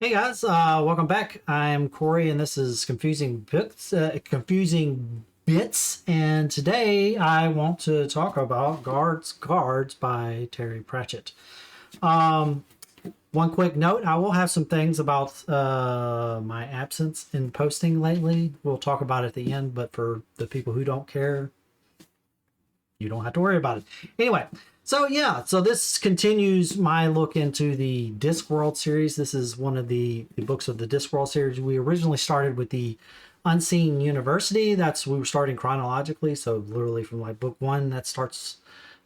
Hey guys, welcome back. I'm Corey, and this is Confusing Bits. And today I want to talk about Guards by Terry Pratchett. Um, One quick note: I will have some things about my absence in posting lately. We'll talk about it at the end, but for the people who don't care, you don't have to worry about it. Anyway, so this continues my look into the Discworld series. This is one of the books of the Discworld series. We originally started with the Unseen University. We were starting chronologically, so literally from like book one that starts.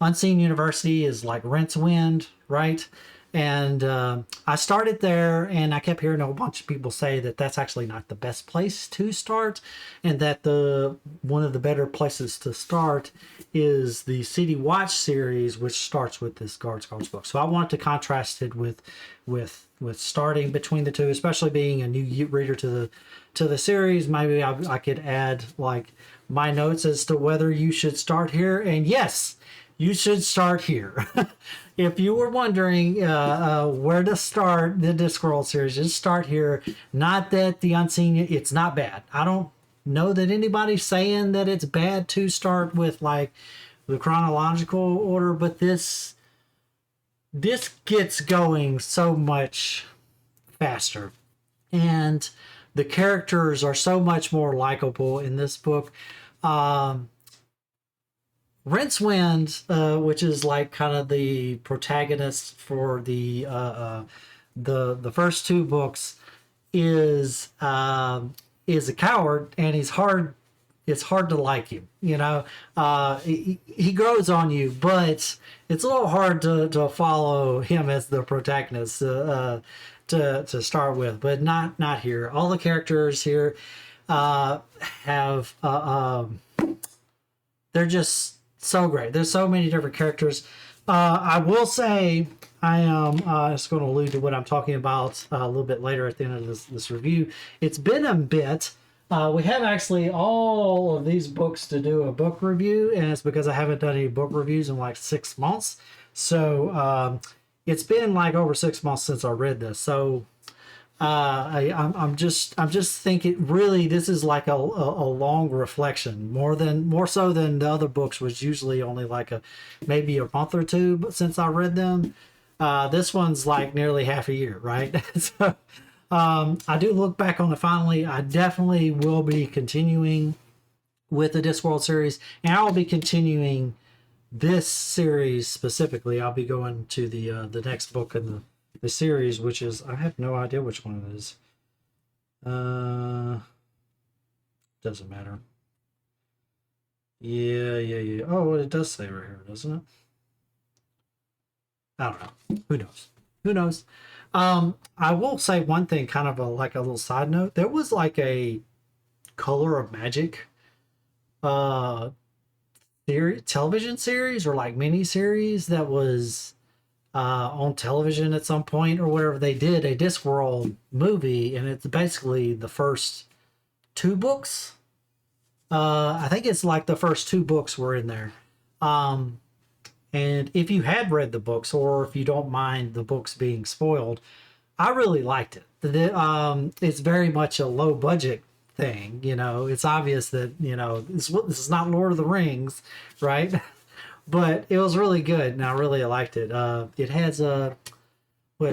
Unseen University is like Rincewind, right? And I started there, and I kept hearing a whole bunch of people say that that's actually not the best place to start, and that the one of the better places to start is the City Watch series, which starts with this Guards book. So I wanted to contrast it with starting between the two, especially being a new reader to the series. Maybe I could add like my notes as to whether you should start here, and yes, you should start here. If you were wondering where to start the Discworld series, just start here. Not that the Unseen, it's not bad. I don't know that anybody's saying that it's bad to start with like the chronological order, but this gets going so much faster, and the characters are so much more likable in this book. Um, Rincewind, which is like kind of the protagonist for the first two books, is a coward, and he's hard. It's hard to like him, you know. He grows on you, but it's a little hard to follow him as the protagonist to start with. But not here. All the characters here have they're just so great. There's so many different characters. I will say I am just going to allude to what I'm talking about a little bit later at the end of this review. It's been a bit. We have actually all of these books to do a book review, and it's because I haven't done any book reviews in like 6 months. So it's been like over 6 months since I read this. So I'm just thinking really this is like a long reflection, more so than the other books, was usually only like maybe a month or two but since I read them. This one's like nearly half a year, right? So I do look back on it finally. I definitely will be continuing with the Discworld series, and I'll be continuing this series specifically. I'll be going to the next book in the series, which is, I have no idea which one it is. Doesn't matter. Yeah. Oh, well, it does say right here, doesn't it? I don't know. Who knows? Who knows? I will say one thing, kind of like a little side note. There was like a Color of Magic uh television series, or like mini series, that was on television at some point or whatever. They did a Discworld movie, and it's basically the first two books. I think it's like the first two books were in there. Um, and if you had read the books, or if you don't mind the books being spoiled, I really liked it. It's very much a low budget thing. You know, it's obvious that, you know, this is not Lord of the Rings, right? But it was really good, and I really liked it. It has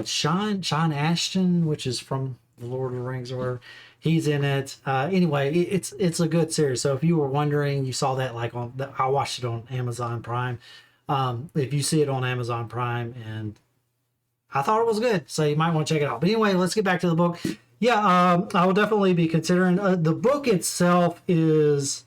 Sean Ashton, which is from the Lord of the Rings, or he's in it. Anyway, it's a good series. So if you were wondering, you saw that like I watched it on Amazon Prime. If you see it on Amazon Prime, and I thought it was good, so you might want to check it out. But anyway, let's get back to the book. Yeah, I will definitely be considering. The book itself is.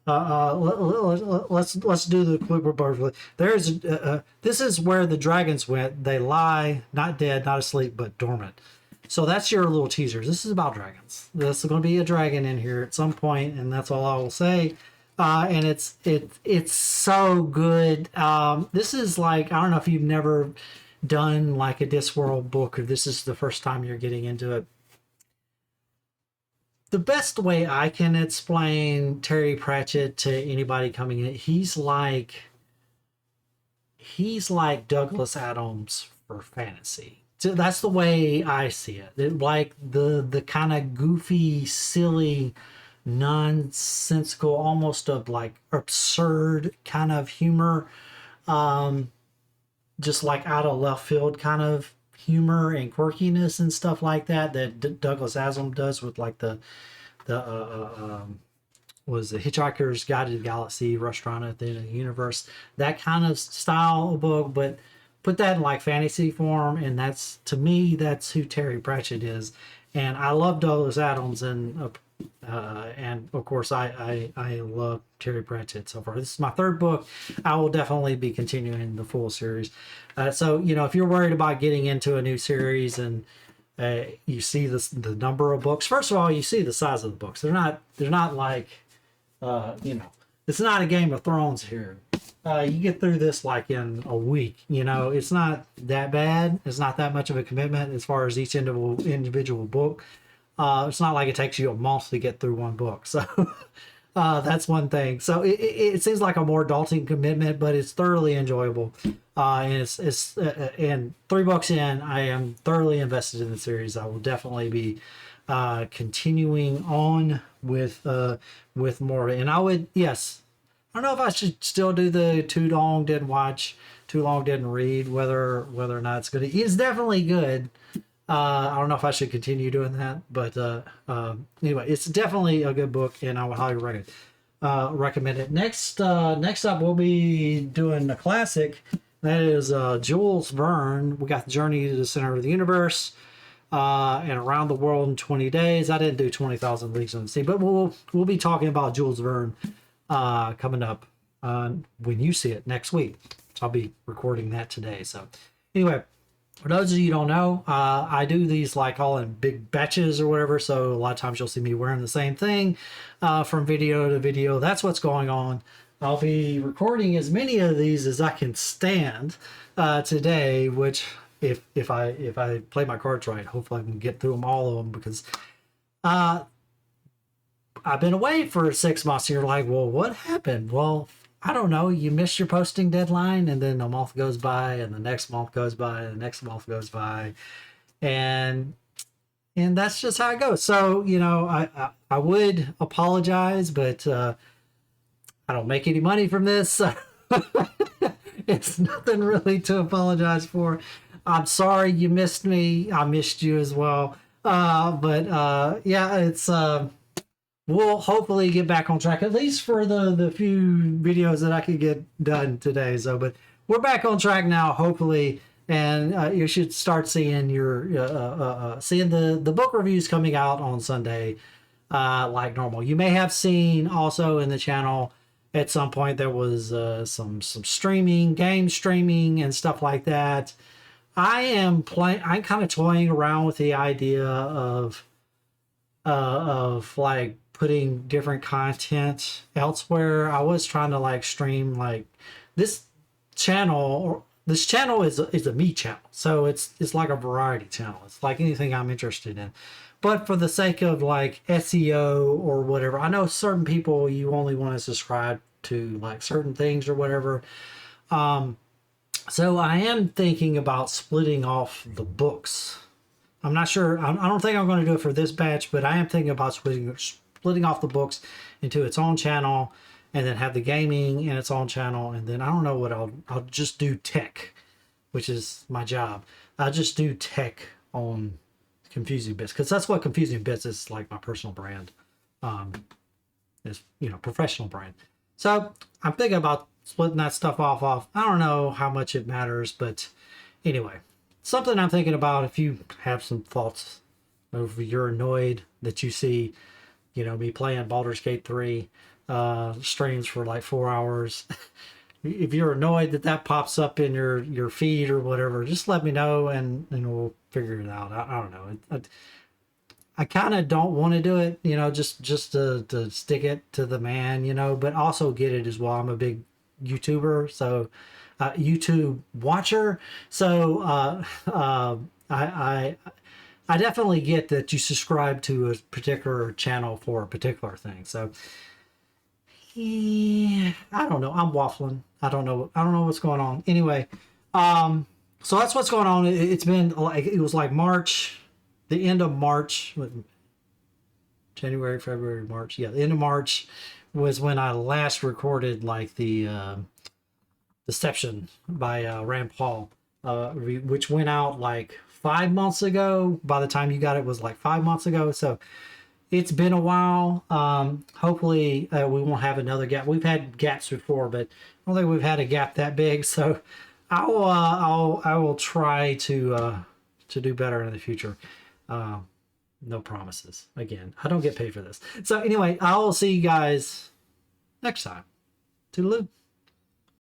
Let's do the quick report. This is where the dragons went. They lie, not dead, not asleep, but dormant. So that's your little teaser. This is about dragons. There's going to be a dragon in here at some point, and that's all I will say. And it's so good. This is like, I don't know if you've never done like a Discworld book, or this is the first time you're getting into it. The best way I can explain Terry Pratchett to anybody coming in, he's like Douglas Adams for fantasy. that's the way I see it. Like the kind of goofy, silly, nonsensical, almost of like absurd kind of humor, just like out of left field kind of humor and quirkiness and stuff like that Douglas Adams does with like the was the Hitchhiker's Guide to the Galaxy, Restaurant at the End of the Universe, that kind of style of book, but put that in like fantasy form, and that's, to me, that's who Terry Pratchett is. And I love Douglas Adams, and of course I love Terry Pratchett so far. This is my third book. I will definitely be continuing the full series. So if you're worried about getting into a new series and you see the number of books, first of all, you see the size of the books. They're not like it's not a Game of Thrones here. You get through this like in a week. It's not that bad. It's not that much of a commitment as far as each individual book. It's not like it takes you a month to get through one book. So that's one thing. So it seems like a more daunting commitment, but it's thoroughly enjoyable. And it's and 3 books in, I am thoroughly invested in the series. I will definitely be continuing on with more. And I would, yes, I don't know if I should still do the too long didn't watch, too long didn't read, whether or not it's good. It's definitely good. I don't know if I should continue doing that, but anyway, it's definitely a good book, and I would highly recommend it. Next up, we'll be doing a classic. That is Jules Verne. We got the Journey to the Center of the Universe, and Around the World in 20 Days. I didn't do 20,000 Leagues Under the Sea, but we'll be talking about Jules Verne coming up when you see it next week. So I'll be recording that today. So anyway, for those of you who don't know, I do these like all in big batches or whatever. So a lot of times you'll see me wearing the same thing from video to video. That's what's going on. I'll be recording as many of these as I can stand today, which if I play my cards right, hopefully I can get through them, all of them, because I've been away for 6 months. And you're like, well, what happened? Well, I don't know. You missed your posting deadline, and then a month goes by, and the next month goes by, and the next month goes by, and that's just how it goes. So I would apologize, but I don't make any money from this. So it's nothing really to apologize for. I'm sorry you missed me. I missed you as well. But yeah, it's we'll hopefully get back on track, at least for the few videos that I could get done today. So, but we're back on track now, hopefully, and you should start seeing seeing the book reviews coming out on Sunday, like normal. You may have seen also in the channel at some point there was some game streaming and stuff like that. I'm kind of toying around with the idea of like putting different content elsewhere. I was trying to like stream like this channel. This channel is a me channel, so it's like a variety channel. It's like anything I'm interested in. But for the sake of like SEO or whatever, I know certain people, you only want to subscribe to like certain things or whatever. So I am thinking about splitting off the books. I'm not sure. I don't think I'm going to do it for this batch, but I am thinking about splitting off the books into its own channel, and then have the gaming in its own channel. And then I don't know what I'll just do tech, which is my job. I'll just do tech on Confusing Bits, because that's what Confusing Bits is, like my personal brand, is professional brand. So I'm thinking about splitting that stuff off. I don't know how much it matters, but anyway, something I'm thinking about. If you have some thoughts, if you're annoyed that you see, me playing Baldur's Gate 3 streams for like 4 hours, if you're annoyed that pops up in your feed or whatever, just let me know and we'll figure it out. I don't know. I kind of don't want to do it, just to stick it to the man, but also get it as well. I'm a big YouTuber, so YouTube watcher. So I definitely get that you subscribe to a particular channel for a particular thing. So I don't know. I'm waffling. I don't know what's going on. Anyway, So that's what's going on. It's been like, it was like March, the end of March, January, February, March. Yeah, the end of March was when I last recorded like the Deception by Rand Paul, which went out like 5 months ago. By the time you got it, was like 5 months ago. So it's been a while. Hopefully, we won't have another gap. We've had gaps before, but I don't think we've had a gap that big. So I will try to do better in the future. No promises. Again, I don't get paid for this. So anyway, I will see you guys next time. Toodaloo.